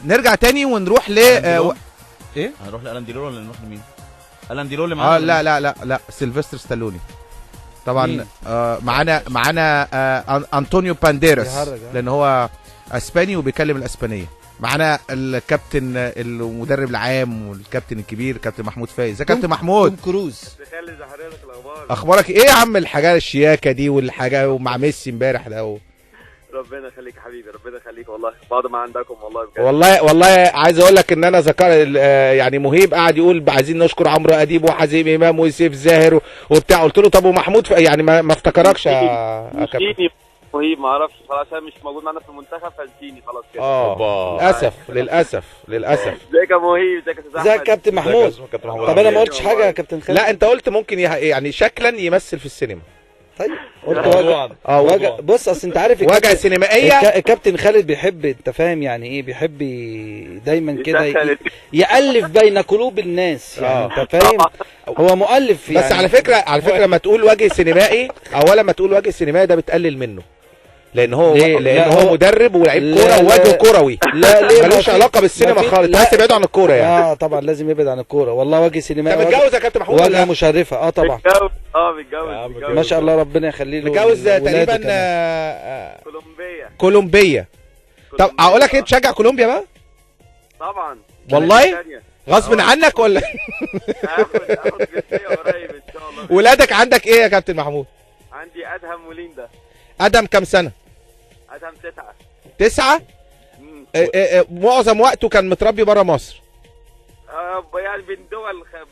نرجع تاني ونروح ل ايه؟ هنروح لألان ديلول ولا نروح لمين؟ ألان ديلول اللي معانا. لا لا لا لا سيلفستر ستالوني طبعا. معانا انطونيو بانديراس لان هو اسباني وبيكلم الاسبانيه. معانا الكابتن المدرب العام والكابتن الكبير كابتن محمود فايز. يا كابتن محمود. توم كروز. اخبارك ايه يا عم؟ الحاجه الشياكه دي والحاجه ومع ميسي امبارح ده ربنا يخليك يا حبيبي، ربنا يخليك والله. بعد ما عندكم والله بجد. والله عايز اقول لك ان انا ذكر يعني مهيب قاعد يقول عايزين نشكر عمرو اديب وحزيم امام وسيف زاهر وبتاع. قلت له طب ومحمود يعني ما افتكركش يا كابتن مهيب؟ ما اعرفش خلاص، عشان مش موجود معانا في المنتخب فنسيني خلاص كده. للاسف. ازيك يا مهيب؟ ازيك يا استاذ احمد؟ ازيك يا كابتن محمود؟ طب انا ما قلتش حاجه يا كابتن خالد. لا انت قلت ممكن يعني شكلا يمثل في السينما. طيب قلت وجه. بص اصل انت عارف وجه سينمائيه. الكابتن خالد بيحب، انت فاهم يعني ايه، بيحب دايما كده يألف بين قلوب الناس يعني انت فاهم. هو مؤلف يعني. بس على فكره لما تقول وجه سينمائي اولا ما تقول وجه سينمائي ده بتقلل منه، لان هو هو مدرب ولاعيب كوره ووجه كروي. لا ملوش علاقه بالسينما خالص. بس يبعدوا عن الكوره يعني. طبعا لازم يبعد عن الكوره. والله وجه سينمائي. انت متجوز يا كابتن محمود ولا مشرفه؟ طبعا متجوز ما شاء الله ربنا يخلي له. متجوز تقريبا كولومبيا. طب اقول لك ايه، تشجع كولومبيا بقى؟ طبعا والله غصب عنك ولا؟ هاخد جنسيه قريب ان شاء الله. ولادك عندك ايه يا كابتن محمود؟ عندي ادهم وليندا. ادهم كام سنه؟ ادهم 9. معظم وقته كان متربي بره مصر. يعني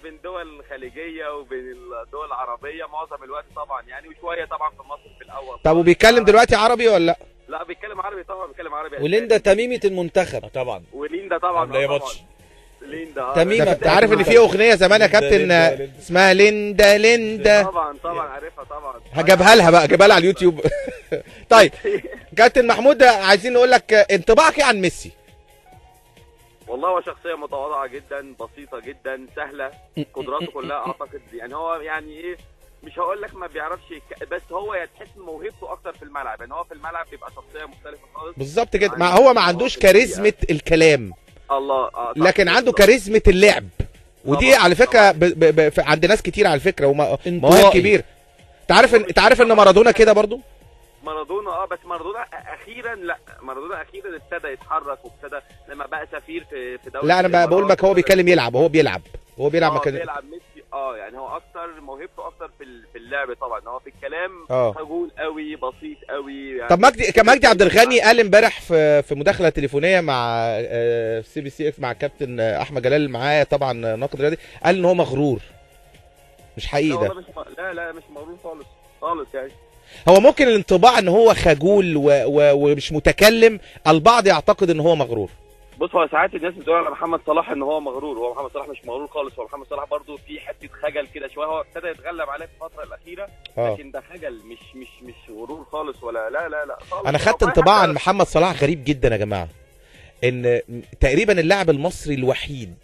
بين دول خليجيه وبين الدول العربيه معظم الوقت طبعا يعني، وشويه طبعا في مصر في الاول. طب وبيتكلم دلوقتي عربي ولا لا؟ لا بيتكلم عربي طبعا، بيتكلم عربي. وليندا تميمه المنتخب طبعا. وليندا طبعا ماتش ليندا. تميمه. انت عارف ان في اغنيه زمان يا كابتن اسمها ليندا؟ طبعا عارفها طبعا. هجيبها لها على اليوتيوب. طيب كابتن محمود عايزين نقول لك انطباعك ايه عن ميسي؟ والله هو شخصيه متواضعه جدا، بسيطه جدا، سهله، قدراته كلها اعتقد يعني هو يعني ايه، مش هقول لك ما بيعرفش بس هو تحس موهبته اكتر في الملعب. يعني هو في الملعب بيبقى شخصيه مختلفه خالص بالظبط كده. هو ما عندوش كاريزمه الكلام الله لكن عنده كاريزمه اللعب، ودي على فكره عند ناس كتير على فكره ومواهب كبير. انت عارف ان مارادونا كده برضو. مارادونا بس مارادونا اخيرا ابتدى يتحرك وابتدى لما بقى سفير في دوله. لا انا بقول لك هو بيتكلم يلعب. هو بيلعب بيلعب ميسي يعني هو اكتر موهبته اكتر في اللعب طبعا. هو في الكلام خجول قوي، بسيط قوي يعني. طب مجدي عبد الغني قال امبارح في مداخله تليفونيه مع CBC مع الكابتن احمد جلال معايا طبعا ناقد رياضي، قال ان هو مغرور. مش حقيقي ده؟ لا مش مغرور خالص يعني. هو ممكن الانطباع ان هو خجول ومش متكلم، البعض يعتقد ان هو مغرور. بص هو ساعات الناس بتقول على محمد صلاح ان هو مغرور. هو محمد صلاح مش مغرور خالص. هو محمد صلاح برضو في حته خجل كده شويه. هو ابتدى يتغلب عليه في الفتره الاخيره لكن ده خجل مش غرور خالص ولا لا خالص. انا خدت انطباع عن محمد صلاح غريب جدا يا جماعه، ان تقريبا اللاعب المصري الوحيد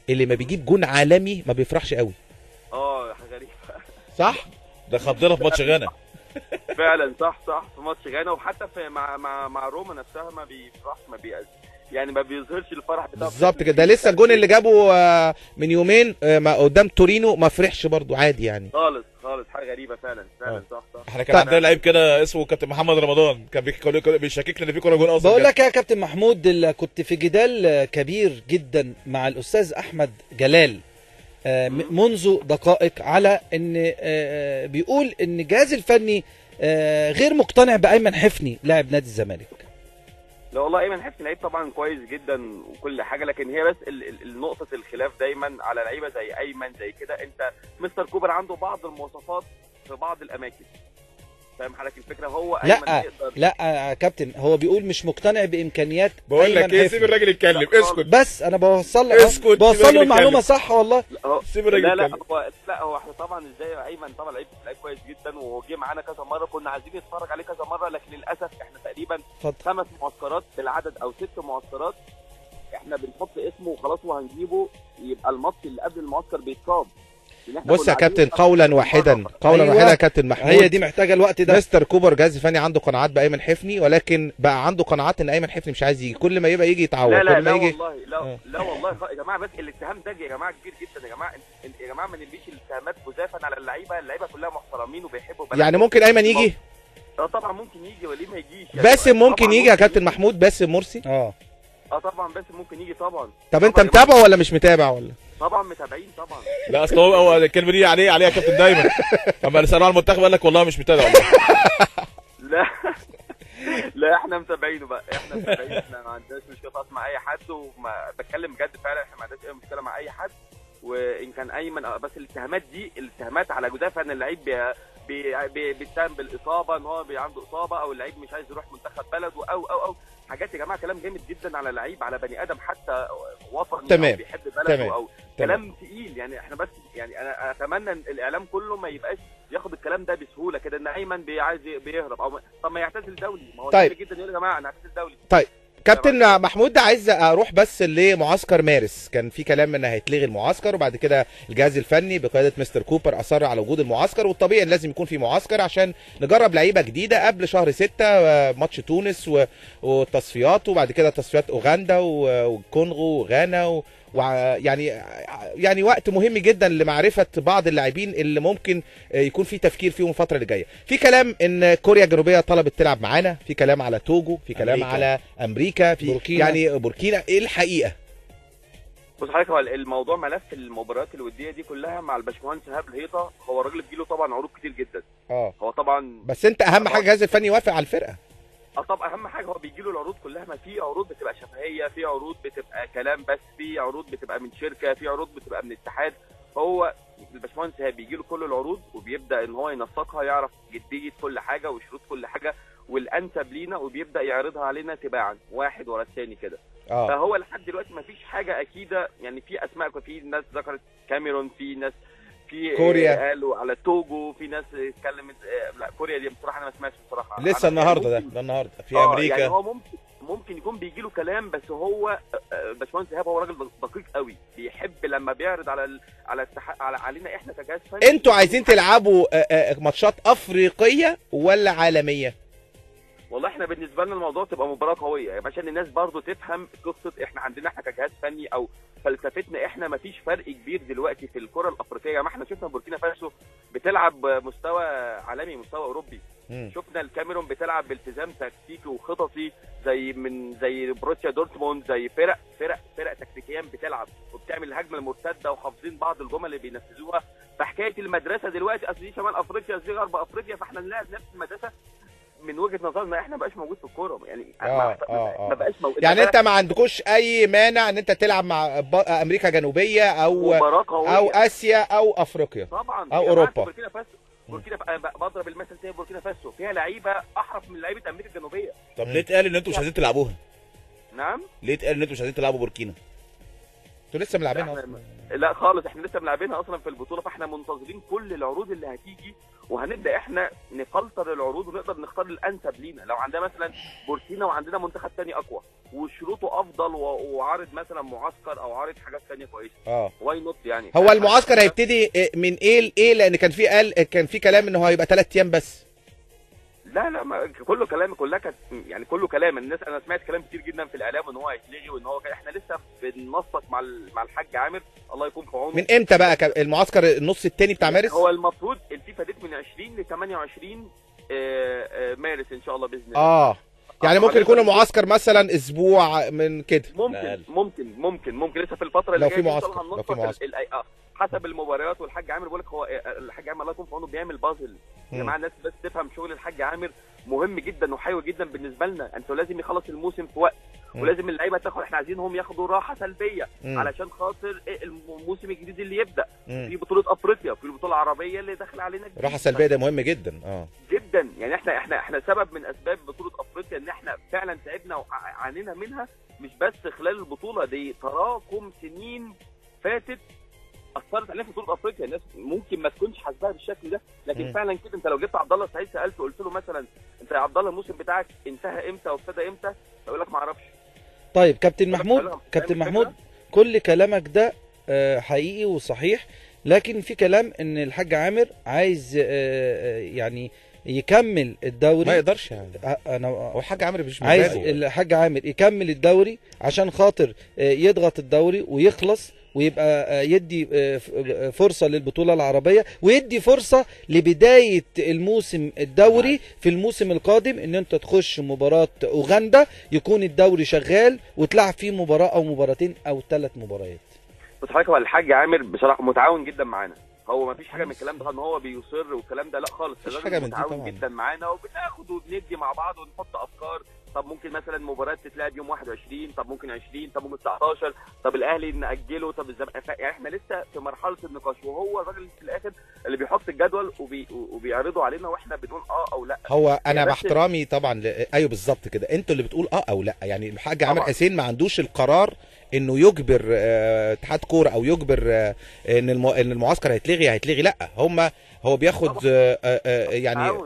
اللي ما بيجيب جون عالمي ما بيفرحش قوي. غريب صح؟ ده خضنا في ماتش غانا. فعلا صح في ماتش غانا، وحتى في مع روما نفسها ما بيفرحش يعني ما بيظهرش الفرح بتاعه بالظبط كده. ده لسه الجون اللي جابه من يومين قدام تورينو ما فرحش برضو عادي يعني خالص. حاجه غريبه فعلا صح. احنا كان عندنا لعيب كده اسمه كابتن محمد رمضان كان بيشككنا ان في كوره جون اصلا. بقول لك يا كابتن محمود، كنت في جدال كبير جدا مع الاستاذ احمد جلال منذ دقائق على ان بيقول ان الجهاز الفني غير مقتنع بايمن حفني لاعب نادي الزمالك. لا والله ايمن حفني لعيب طبعا كويس جدا وكل حاجه، لكن هي بس النقطه الخلاف دايما على لعيبه زي ايمن زي كده. انت مستر كوبر عنده بعض المواصفات في بعض الاماكن، فاهم حضرتك الفكره؟ هو لا يا كابتن، هو بيقول مش مقتنع بامكانيات. بقول لك ايه، سيب الراجل يتكلم. اسكت بس انا بوصل له المعلومه صح والله. سيب الراجل يتكلم. هو احنا طبعا ازاي ايمن طبعا لعيب كويس جدا وجه معانا كذا مره، كنا عايزين نتفرج عليه كذا مره، لكن للاسف احنا تقريبا 5 معسكرات بالعدد او 6 معسكرات احنا بنحط اسمه وخلاص وهنجيبه، يبقى الماتش اللي قبل المعسكر بيتصاب. بص يا كابتن، قولا واحدا أيوة. واحدا يا كابتن محمود، هي دي محتاجه الوقت ده. مستر كوبر جهاز فني عنده قناعات بايمن حفني، ولكن بقى عنده قناعات ان ايمن حفني مش عايز يجي، كل ما يبقى يجي يتعور، لا لا كل ما لا يجي والله لا والله يا جماعه، بس الاتهام ده يا جماعه كبير جدا يا جماعه. يا جماعه ما نلبيش الاتهامات جزافا على اللعيبه كلها محترمين وبيحبوا بلدهم. يعني ممكن ايمن يجي؟ طبعا ممكن يجي، وليه ما يجيش؟ باسم ممكن يجي يا كابتن محمود، باسم مرسي؟ طبعا باسم ممكن يجي طبعا. طب انت متابعه ولا مش متابع ولا؟ طبعا متابعين طبعا. لا اصل هو الكلمه دي عليه يا كابتن دايما اما نساله على المنتخب قال لك والله مش متابع والله. لا لا احنا متابعينه بقى، احنا متابعين، احنا ما عندناش مشكله خالص مع اي حد، وما بتكلم بجد فعلا، احنا ما عندناش اي مشكله مع اي حد. وان كان ايمن بس الاتهامات على جدافه ان اللعيب بيتهم بالاصابه، ان هو عنده اصابه، او اللعيب مش عايز يروح منتخب بلده او حاجات يا جماعه، كلام جامد جدا على لعيب، على بني ادم حتى وطني، تمام. او بيحب بلده، او كلام تقيل يعني. احنا بس يعني انا اتمنى ان الاعلام كله ما يبقاش ياخد الكلام ده بسهوله كده، ان ايمن عايز بيهرب، او طب ما يعتزل دولي، ما هو طيب جدا يقول يا جماعه انا هعتزل دولي. طيب كابتن محمود، عايز اروح بس لمعسكر مارس، كان في كلام ان هيتلغي المعسكر، وبعد كده الجهاز الفني بقياده مستر كوبر اصر على وجود المعسكر، والطبيعي ان لازم يكون في معسكر عشان نجرب لعيبه جديده قبل شهر 6 ماتش تونس والتصفيات، وبعد كده تصفيات اوغندا والكونغو وغانا يعني وقت مهم جدا لمعرفه بعض اللاعبين اللي ممكن يكون في تفكير فيهم الفتره اللي جايه. في كلام ان كوريا الجنوبيه طلبت تلعب معانا، في كلام على توجو، في كلام على امريكا، في بوركينا. يعني بوركينا ايه الحقيقه؟ بص حضرتك، هو الموضوع ملف المباريات الوديه دي كلها مع الباشمهندس ايهاب الهيطه، هو الراجل بيجيله طبعا عروض كتير جدا. هو طبعا، بس انت اهم حاجه الجهاز الفني يوافق على الفرقه. طب اهم حاجه هو بيجيله العروض كلها، ما في عروض بتبقى شفهيه، في عروض بتبقى كلام بس، في عروض بتبقى من شركه، في عروض بتبقى من اتحاد. هو الباشمهندس ايهاب بيجيله كل العروض، وبيبدا ان هو ينسقها، يعرف جديه كل حاجه وشروط كل حاجه والانسب لينا، وبيبدا يعرضها علينا تباعا واحد ورا الثاني كده. فهو لحد دلوقتي ما فيش حاجه اكيده يعني. في اسماء، في ناس ذكرت كاميرون، في ناس في كوريا قالوا على توجو، في ناس اتكلمت لا كوريا دي بصراحه انا ما سمعتش بصراحه لسه النهارده ده النهارده في امريكا. يعني هو ممكن يكون بيجي له كلام، بس هو باشمهندس ايهاب هو راجل دقيق قوي، بيحب لما بيعرض علينا احنا كجهاز فني. انتوا عايزين تلعبوا ماتشات افريقيه ولا عالميه؟ والله احنا بالنسبه لنا الموضوع تبقى مباراه قويه يعني، عشان الناس برضو تفهم قصه احنا عندنا احنا كجهاز فني او فلسفتنا. احنا ما فيش فرق كبير دلوقتي في الكره الافريقيه، ما احنا شفنا بوركينا فاسو بتلعب مستوى عالمي، مستوى اوروبي. شفنا الكاميرون بتلعب بالتزام تكتيكي وخططي زي بروسيا دورتموند، زي فرق تكتيكيا بتلعب وبتعمل الهجمه المرتده وحافظين بعض الجمل اللي بينفذوها. فحكايه المدرسه دلوقتي، اصل دي شمال افريقيا دي غرب افريقيا، فاحنا نلعب نفس المدرسه. من وجهه نظرنا احنا ما بقاش موجود في الكوره يعني. ما بقاش موجود يعني. انت ما عندكوش اي مانع ان انت تلعب مع امريكا الجنوبيه او اسيا او افريقيا طبعا او اوروبا. بوركينا بضرب المثل تاني، بوركينا فاسو فيها لعيبه احرف من لعيبه امريكا الجنوبيه. طب ليه اتقال ان انتوا مش عايزين تلعبوها؟ نعم، ليه اتقال ان انتوا مش عايزين تلعبوا بوركينا؟ انتوا لسه ملاعبينها؟ لا خالص، احنا لسه ملاعبينها اصلا في البطوله، فاحنا منتظرين كل العروض اللي هتيجي، وهنبدا احنا نفلتر العروض ونقدر نختار الانسب لينا. لو عندنا مثلا بوركينا وعندنا منتخب ثاني اقوى وشروطه افضل وعارض مثلا معسكر او عارض حاجات ثانيه كويسه، واي نوت يعني. هو المعسكر هيبتدي من ايه لان كان في كلام ان هو هيبقى 3 ايام بس. لا كله كلام، يعني كله كلام الناس. انا سمعت كلام كتير جدا في الاعلام ان هو هيتلغي، وان هو احنا لسه بننسق مع الحاج عامر، الله يكون في عونه. من امتى بقى المعسكر النص الثاني بتاع مارس؟ هو المفروض الفيفا ديت من 20 ل 28 مارس ان شاء الله باذن الله. يعني ممكن يكون المعسكر مثلا اسبوع من كده. ممكن لسه في الفتره اللي جايه لو في معسكر حسب المباريات. والحاج عامر بقول لك، هو الحاج عامر الله يكون في عونه بيعمل بازل يا جماعه. الناس بس تفهم شغل الحاج عامر مهم جدا وحيوي جدا بالنسبه لنا. انتوا لازم يخلص الموسم في وقت، ولازم اللعيبه تاخد، احنا عايزينهم ياخدوا راحه سلبيه علشان خاطر الموسم الجديد اللي يبدا في بطوله افريقيا، في البطوله العربيه اللي داخل علينا جديد. راحه سلبيه ده مهم جدا جدا يعني. احنا سبب من اسباب بطوله افريقيا ان احنا فعلا تعبنا وعانينا منها، مش بس خلال البطوله دي، تراكم سنين فاتت اثرت علينا في بطوله افريقيا. الناس ممكن ما تكونش حاسباها بالشكل ده، لكن فعلا كده. انت لو جبت عبد الله السعيد سالته قلت له مثلا انت يا عبد الله الموسم بتاعك انتهى امتى وابتدى امتى، هيقول لك ما اعرفش. طيب كابتن محمود كل كلامك ده حقيقي وصحيح، لكن في كلام ان الحاج عامر عايز يعني يكمل الدوري. ما يقدرش يعني. انا هو الحاج عامر مش عايز مزاجه. الحاج عامر يكمل الدوري عشان خاطر يضغط الدوري ويخلص، ويبقى يدي فرصة للبطولة العربية، ويدي فرصة لبداية الموسم الدوري في الموسم القادم، ان انت تخش مباراة اوغندا يكون الدوري شغال وتلعب فيه مباراة او مباراتين او 3 مباريات. بس حضرتك هو الحاج عامر بصراحه متعاون جدا معانا، هو ما فيش حاجه من الكلام ده ان هو بيصر والكلام ده، لا خالص. مفيش حاجة من دي متعاون طبعا. جدا معانا، وبناخد وبندي مع بعض ونحط افكار. طب ممكن مثلا مباراه تتلعب يوم 21، طب ممكن 20، طب ممكن 19، طب الاهلي ناجله، طب يعني احنا لسه في مرحله النقاش، وهو الراجل في الاخر اللي بيحط الجدول وبيعرضه علينا، واحنا بنقول او لا. هو انا يعني مع بس احترامي طبعا ايوه بالظبط كده، انتوا اللي بتقول او لا. يعني الحاج عامر طبعا. حسين ما عندوش القرار انه يجبر اتحاد كوره او يجبر ان المعسكر هيتلغي، لا هو بياخد يعني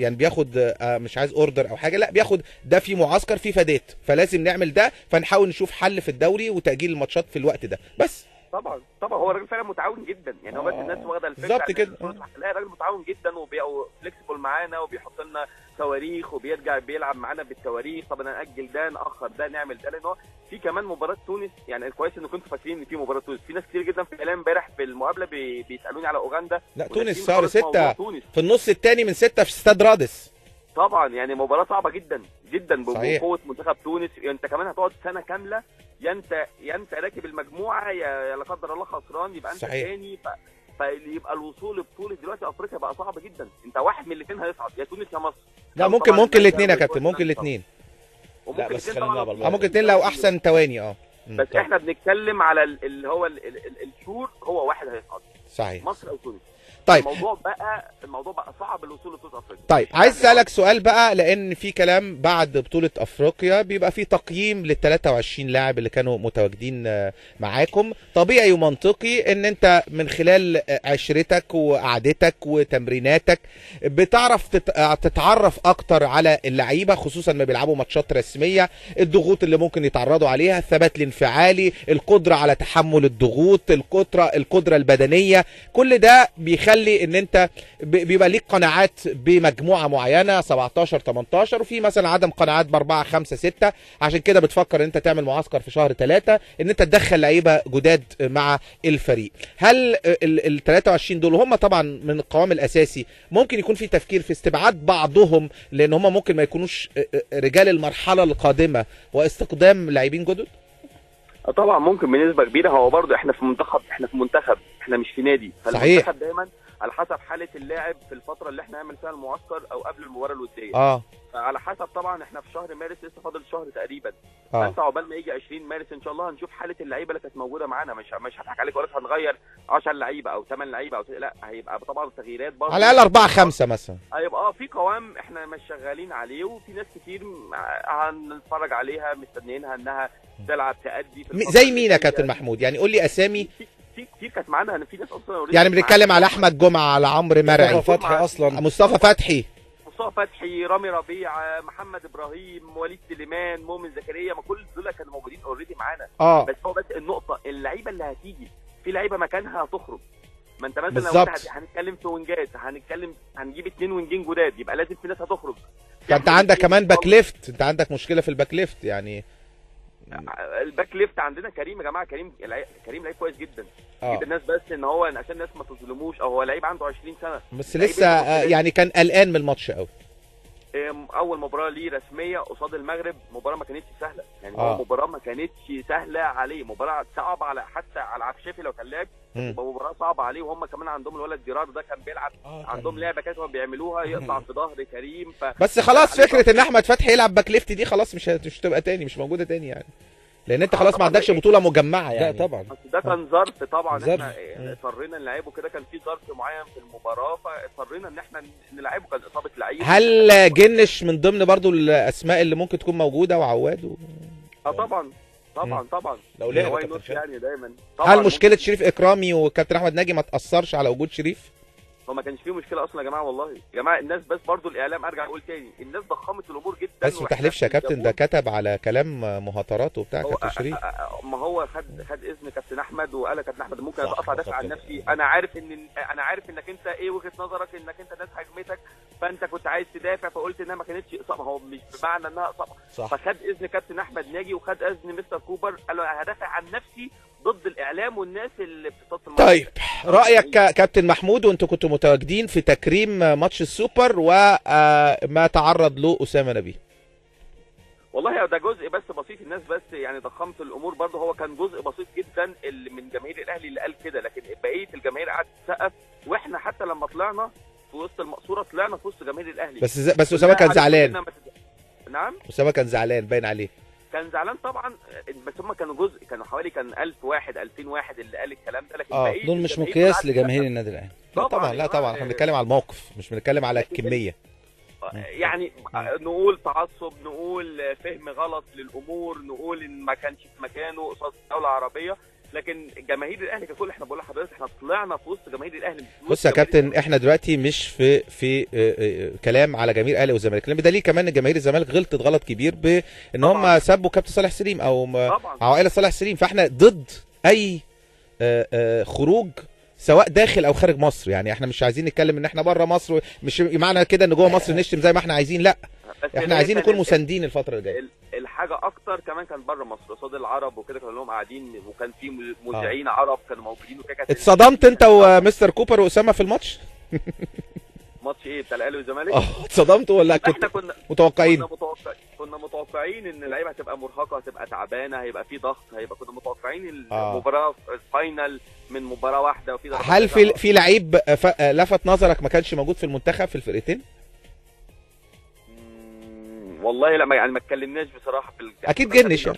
يعني بياخد مش عايز اوردر او حاجه، لا بياخد ده في معسكر في فدات، فلازم نعمل ده، فنحاول نشوف حل في الدوري وتاجيل الماتشات في الوقت ده بس. طبعا هو الراجل فعلا متعاون جدا، يعني هو بس الناس واخده الفكره بالظبط كده. لا الراجل متعاون جدا وفليكسبل معانا، وبيحط لنا تواريخ وبيرجع بيلعب معانا بالتواريخ. طب انا ناجل ده، ناخر ده، نعمل ده، لان هو في كمان مباراه تونس. يعني كويس ان كنتوا فاكرين ان في مباراه تونس. في ناس كتير جدا في الاعلام امبارح في المقابله بيسالوني على اوغندا. لا تونس شهر 6 في النص الثاني من 6 في استاد رادس. طبعا يعني مباراه صعبه جدا جدا بقوه منتخب تونس. انت كمان هتقعد سنه كامله، يا انت راكب المجموعه، يا لا قدر الله خسران يبقى انت ثاني. فيبقى الوصول لبطوله دلوقتي افريقيا بقى صعب جدا. انت واحد من الاثنين هيصعد، يا تونس يا مصر. لا ممكن الاثنين يا كابتن، ممكن الاثنين. لا بس خلينا ممكن الاثنين لو احسن تواني. بس احنا بنتكلم على اللي هو الشور، هو واحد هيصعد صحيح، مصر او تونس. طيب الموضوع بقى صعب الوصول لبطوله افريقيا. طيب عايز اسالك سؤال بقى، لان في كلام بعد بطوله افريقيا بيبقى في تقييم لل 23 لاعب اللي كانوا متواجدين معاكم. طبيعي ومنطقي ان انت من خلال عشرتك وقعدتك وتمريناتك بتعرف تتعرف اكتر على اللعيبه، خصوصا ما بيلعبوا ماتشات رسميه، الضغوط اللي ممكن يتعرضوا عليها، الثبات الانفعالي، القدره على تحمل الضغوط، القدره البدنيه. كل ده بيخلي ان انت بيبقى ليك قناعات بمجموعه معينه 17 18، وفي مثلا عدم قناعات ب4 5 6. عشان كده بتفكر ان انت تعمل معسكر في شهر 3 ان انت تدخل لعيبه جداد مع الفريق. هل ال 23 دول هم طبعا من القوام الاساسي ممكن يكون في تفكير في استبعاد بعضهم لان هم ممكن ما يكونوش رجال المرحله القادمه واستقدام لاعبين جدد؟ طبعا ممكن بنسبه كبيره. هو برضه احنا في منتخب، احنا مش في نادي. فالمنتخب دايما على حسب حاله اللاعب في الفتره اللي احنا نعمل فيها المعسكر او قبل المباراه الوديه. على حسب طبعا احنا في شهر مارس لسه فاضل شهر تقريبا. فانت عقبال ما يجي 20 مارس ان شاء الله هنشوف حاله اللعيبه اللي كانت موجوده معانا. مش هضحك عليك واقول لك هنغير 10 لعيبه او 8 لعيبه او لا، هيبقى طبعا تغييرات برضه على الاقل 4 5 مثلا. هيبقى في قوام احنا مش شغالين عليه، وفي ناس كتير هنتفرج عليها مستنيينها انها تلعب تأدي في زي مين يا كابتن محمود؟ يعني قول لي اسامي. في كتير كانت معانا، في ناس اصلا يعني بنتكلم على احمد جمعه، على عمرو مرعي، مصطفى فتحي، رامي ربيع، محمد ابراهيم، وليد سليمان، مؤمن زكريا. ما كل دول كانوا موجودين اوريدي معانا. بس هو بس النقطه اللعيبه اللي هتيجي في لعيبه مكانها هتخرج. ما انت مثلا لو هنتكلم في وينجات، هنجيب 2 وينجين جداد، يبقى لازم في ناس هتخرج. فانت عندك كمان باك ليفت، انت عندك مشكله في الباك ليفت. يعني الباك ليفت عندنا كريم يا جماعه. كريم لعيب كويس جدا. جدا الناس، بس ان هو عشان الناس ما تظلموش، او هو لعيب عنده 20 سنه بس لسه يعني كان قلقان من الماتش قوي. اول مباراه ليه رسميه قصاد المغرب، مباراه ما كانتش سهله. يعني هو مباراه ما كانتش سهله عليه، مباراه صعبه على حتى على عبد الشافي لو كان لعب، مباراه صعبه عليه. وهم كمان عندهم الولد جيرار ده كان بيلعب. عندهم لعبه كانوا بيعملوها يقطع في ظهر كريم. بس خلاص فكره ان احمد فتحي يلعب باك ليفت دي خلاص مش تبقى تاني، مش موجوده تاني يعني، لان انت خلاص ما عندكش بطوله مجمعه يعني. لا طبعا ده كان ظرف طبعا. احنا اضطرينا نلعبه كده، كان في ظرف معين في المباراه فاضطرينا ان احنا نلعبه، كان اصابه لعيب. هل جنش من ضمن برضو الاسماء اللي ممكن تكون موجوده وعواد طبعا لو ليه يعني دايما. هل مشكله شريف اكرامي وكابتن احمد ناجي ما تاثرش على وجود شريف؟ هو ما كانش فيه مشكله اصلا يا جماعه، والله يا جماعه الناس بس برضو الاعلام ارجع اقول تاني الناس ضخمت الامور جدا. بس ما تحلفش يا كابتن، ده كتب على كلام مهاترات وبتاع كابتن شريف. ما هو خد اذن كابتن احمد وقال يا كابتن احمد ممكن اقف ادافع عن نفسي، انا عارف انك انت ايه وجهه نظرك، انك انت ناس هجمتك فانت كنت عايز تدافع، فقلت انها ما كانتش اصابه، هو مش بمعنى انها اصابه. فخد اذن كابتن احمد ناجي وخد اذن مستر كوبر، قال له انا هدافع عن نفسي ضد الاعلام والناس اللي بتتصل معايا. طيب رايك كابتن محمود وانتوا كنتوا متواجدين في تكريم ماتش السوبر وما تعرض له اسامه نبيه؟ والله ده جزء بس بسيط، الناس بس يعني ضخمت الامور، برضه هو كان جزء بسيط جدا اللي من جماهير الاهلي اللي قال كده، لكن بقيه الجماهير قعدت تسقف، واحنا حتى لما طلعنا في وسط المقصوره طلعنا في وسط جماهير الاهلي. بس اسامه كان زعلان. نعم اسامه كان زعلان باين عليه. كان زعلان طبعا، بس هم كانوا جزء، كانوا حوالي 1000 واحد 2000 واحد اللي قال الكلام ده، لكن بقيه دول مش مقياس لجماهير النادي الاهلي. لا طبعا، لا طبعا، احنا بنتكلم على الموقف مش بنتكلم على الكميه. يعني نقول تعصب، نقول فهم غلط للامور، نقول ان ما كانش في مكانه قصاد دوله عربيه، لكن جماهير الاهلي ككل احنا بقول لحضرتك احنا طلعنا في وسط جماهير الاهلي. بص يا كابتن، احنا دلوقتي مش في كلام على جماهير الاهلي والزمالك، لان بدليل كمان ان جماهير الزمالك غلطت غلط كبير بان هم سبوا كابتن صالح سليم او عائله صالح سليم، فاحنا ضد اي خروج سواء داخل او خارج مصر. يعني احنا مش عايزين نتكلم ان احنا بره مصر، مش معنى كده ان جوه مصر نشتم زي ما احنا عايزين، لا احنا عايزين نكون مساندين الفتره الجايه. الحاجه اكتر كمان كان بره مصر قصاد العرب وكده، كانوا لهم قاعدين وكان في مذيعين عرب كانوا موجودين وكده. اتصدمت انت ومستر كوبر واسامه في الماتش؟ ماتش ايه بتاع الاهلي والزمالك؟ اتصدمت ولا كنت متوقعين؟ كنا متوقعين ان اللعيبه هتبقى مرهقه، هتبقى تعبانه، هيبقى في ضغط، كنا متوقعين المباراه الفاينل من مباراه واحده وفي ضغط. هل في لعيب لفت نظرك ما كانش موجود في المنتخب في الفرقتين؟ والله لا، يعني ما اتكلمناش بصراحه في اكيد جنش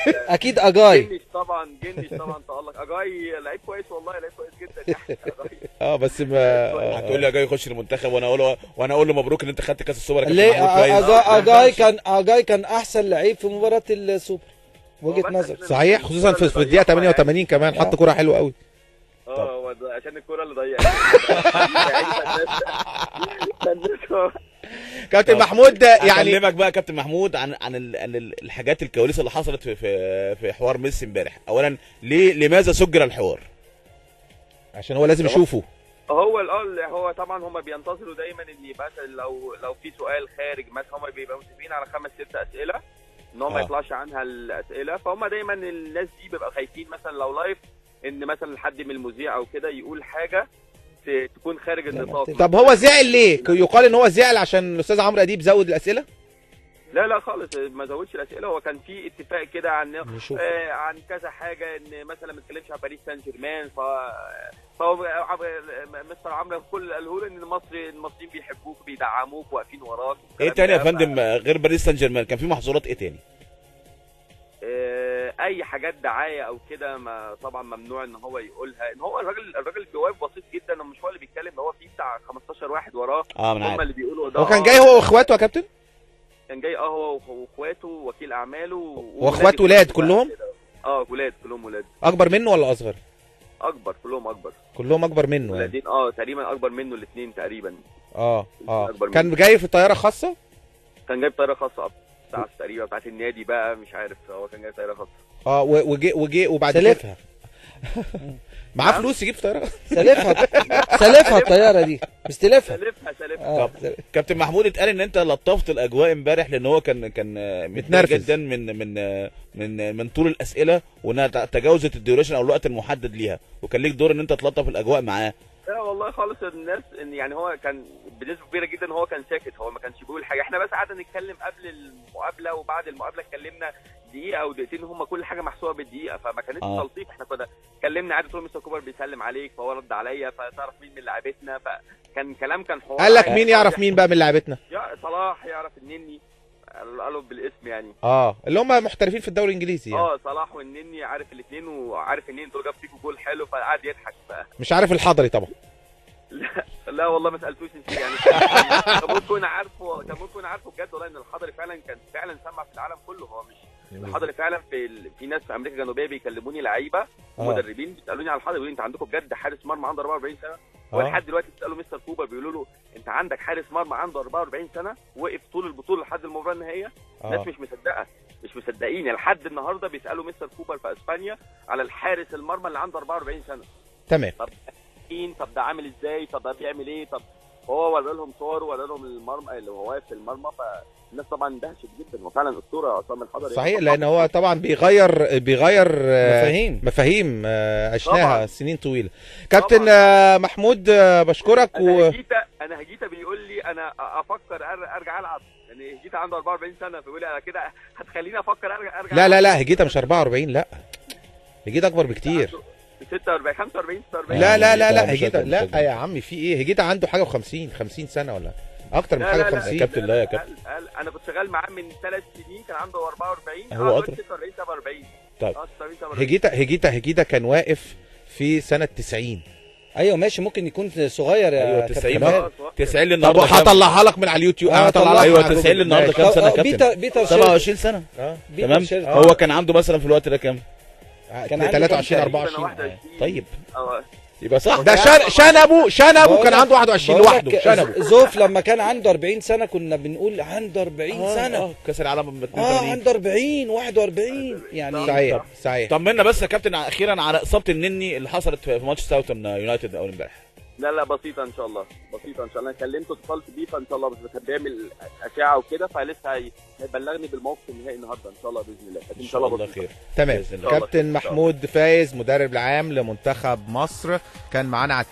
اكيد اجاي جنش طبعا تألق. اجاي لعيب كويس، والله لعيب كويس جدا بس ما هتقول لي اجاي يخش المنتخب وانا اقول له مبروك ان انت خدت كاس السوبر. ليه اجاي كان احسن لعيب في مباراه السوبر وجهه نظر صحيح، خصوصا في الدقيقه 88 كمان حط كوره حلوه قوي. عشان الكوره اللي ضيعها كابتن محمود. يعني اكلمك بقى كابتن محمود عن الحاجات الكواليس اللي حصلت في حوار ميسي امبارح. لماذا سجل الحوار؟ عشان هو لازم يشوفه. هو طبعا هم بينتظروا دايما ان مثلا لو في سؤال خارج مثلا، هم بيبقوا متفقين على 5-6 اسئله ان هو ما يطلعش عنها الاسئله، فهم دايما الناس دي بيبقى خايفين مثلا لو لايف ان مثلا حد من المذيع او كده يقول حاجه تكون خارج النطاق. طب هو زعل ليه؟ يقال ان هو زعل عشان الاستاذ عمرو اديب زود الاسئله؟ لا خالص، ما زودش الاسئله، هو كان في اتفاق كده عن كذا حاجه، ان مثلا ما نتكلمش عن باريس سان جيرمان، فهو مستر عمرو كل قاله له ان المصريين بيحبوك بيدعموك واقفين وراك. ايه تاني يا فندم غير باريس سان جيرمان؟ كان في محظورات ايه تاني؟ اي حاجات دعايه او كده طبعا ممنوع ان هو يقولها. ان هو الراجل جواب بسيط جدا، ومش هو اللي بيتكلم، هو في بتاع 15 واحد وراه هم اللي بيقولوا ده. هو كان جاي هو واخواته يا كابتن؟ كان جاي هو واخواته ووكيل اعماله واخواته ولاد كلهم؟ ولاد كلهم ولاد. اكبر منه ولا اصغر؟ اكبر، كلهم اكبر منه ولادين تقريبا اكبر منه الاثنين تقريبا. كان جاي في طياره خاصه؟ كان جاي بطياره خاصه بتاعت تقريبا بتاعت النادي بقى، مش عارف، هو كان جاي طياره خاصه. وجي وبعد سلفها معاه فلوس يجيب طياره. سلفها الطياره دي مستلفها. سلفها. كابتن محمود، اتقال ان انت لطفت الاجواء امبارح لان هو كان متنرفز جدا من طول الاسئله، وانها تجاوزت الديوريشن او الوقت المحدد ليها، وكان ليك دور ان انت تلطف الاجواء معاه. لا والله خالص، الناس يعني هو كان بنسبه كبيره جدا هو كان ساكت، هو ما كانش بيقول حاجه. احنا بس قعدنا نتكلم قبل المقابله وبعد المقابله اتكلمنا دقيقه او دقيقتين، هم كل حاجه محسوبه بالدقيقه، فما كانتش تلطيف. احنا كنا اتكلمنا عادي، طول مستر كوبر بيسلم عليك فهو رد عليا، فتعرف مين من لاعبتنا، فكان كلام كان حوار. قال لك مين يعرف مين بقى من لاعبتنا؟ صلاح يعرف النني، قالوا بالاسم يعني. اللي هم محترفين في الدوري الانجليزي يعني. صلاح والنني عارف الاثنين، وعارف النني دول جاب فيكوا جول حلو، فقعد يضحك بقى. مش عارف الحضري طبعا. لا والله ما سالتوش يعني. كان ممكن عارفه بجد والله، ان الحضري فعلا كان سمع في العالم كله. هو مش الحضري فعلا، في ناس في امريكا الجنوبيه بيكلموني لعيبه ومدربين بيسالوني على الحضري، بيقولوا انت عندكم بجد حارس مرمى عنده 44 سنه؟ هو لحد دلوقتي بيسالوا مستر كوبر بيقولوا له انت عندك حارس مرمى عنده 44 سنه وقف طول البطوله لحد المباراه النهائيه. الناس مش مصدقين لحد النهارده بيسالوا مستر كوبر في اسبانيا على الحارس المرمى اللي عنده 44 سنه. تمام. طب ده عامل ازاي؟ طب ده بيعمل ايه؟ طب هو ورى لهم صور ورى لهم المرمى اللي هو واقف في المرمى، فالناس طبعا اندهشت جدا. وفعلا اسطوره عصام الحضري صحيح، لان هو طبعا بيغير مفاهيم عشناها سنين طويله. كابتن محمود بشكرك. انا هجيتا بيقول لي انا افكر ارجع العب، يعني هجيتا عنده 44 سنه فبيقول لي انا كده هتخليني افكر ارجع. لا هجيتا مش 44، لا هجيتا اكبر بكتير، 46 45 46. لا هجيتا لا يا عمي في ايه، هجيتا عنده حاجه و50 سنه ولا اكتر من حاجه و50. يا كابتن لا يا كابتن انا كنت شغال معاه من 3 سنين كان عنده 44 هو 46 47. طيب هجيتا كان واقف في سنه 90. ايوه ماشي، ممكن يكون صغير يا ايوه 90 90 طب هطلعها لك من على اليوتيوب. ايوه 90 النهارده كام سنه يا كابتن؟ بيتر 27 سنه. تمام. هو كان عنده مثلا في الوقت ده كام؟ كان 23 24. طيب يبقى صح. ده شنبه كان عنده 21 لوحده. شنبه زوف لما كان عنده 40 سنه كنا بنقول عنده 40 سنه. كاس العالم 82 عنده 40 41 يعني. صحيح. طمنا بس يا كابتن اخيرا على اصابه النني اللي حصلت في ماتش ساوثن يونايتد اول امبارح. لا بسيطه ان شاء الله، انا كلمته اتصلت بيه فان شاء الله، بس كان بيعمل اشعه وكده فلسه هيبلغني بالموقف النهائي النهارده ان شاء الله باذن الله. ان شاء الله خير. تمام. كابتن محمود فايز مدرب العام لمنتخب مصر كان معانا على